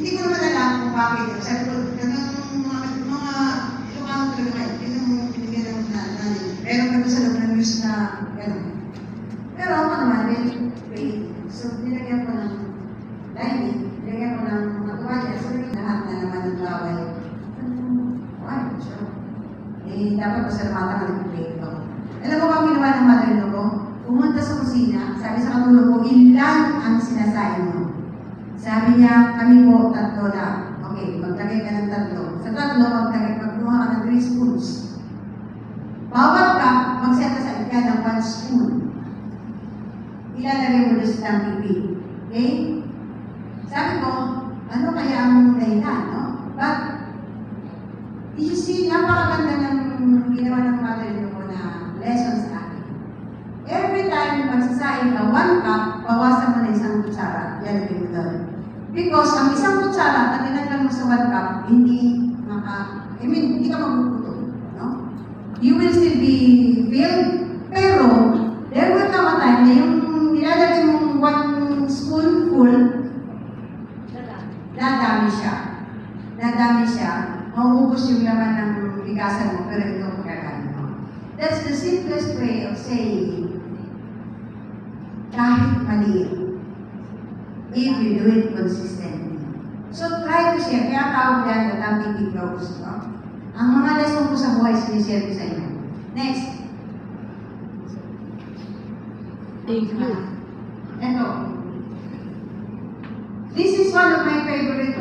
Hindi ko naman alam kung bakit. Sabi ko, ganun mga Ilocano talaga kayo. Yun ang pinigyan ng nanin. Meron pa sa loob ng news na gano'n. Pero ako naman, very creative. So, nilagyan ko ng dining, nilagyan ko ng mga tuwalya. So, lahat na naman ng bawal. Why? Sure. Eh, dapat pasalamatan ka nag-create ko. Alam mo bang ginawa ng mother-in-law ko? Pumunta sa kusina, sabi sa katulong ko, ilan ang sinasain mo? Sabi niya, kami po, 3 lang. Okay, magtagay ka ng 3. Sa 3, magkumuha ka ng 3 spoons. Bawat ka, magseta sa ka ng 1 spoon. Ilalagay mo doon sa pipi. Okay? Sabi ko, ano kaya ang dahilan, no? But, you see, napakaganda ng ginawa ng mother-in-law ko na lesson sa akin. Every time magsasain ka, 1 cup, bawasan mo na isang kutsara. Ilalagay mo doon. Because ang isang kutsara, pag nilagyan mo sa 1 cup, hindi hindi ka magugutom. No? You will still be filled, pero there will come a time na yung nilalagay mong 1 spoonful, dadami siya. Dadami siya. Mauubos yung laman ng bigasan mo, pero ito magkakain mo. That's the simplest way of saying, kahit maliit, if you do it consistently. So try to share. Kaya tawag yan the Tampi Big Rose. No? Ang mga lesson ko sa buhay, sinishare ko sa inyo. Next. Thank you. Ito. This is one of my favorite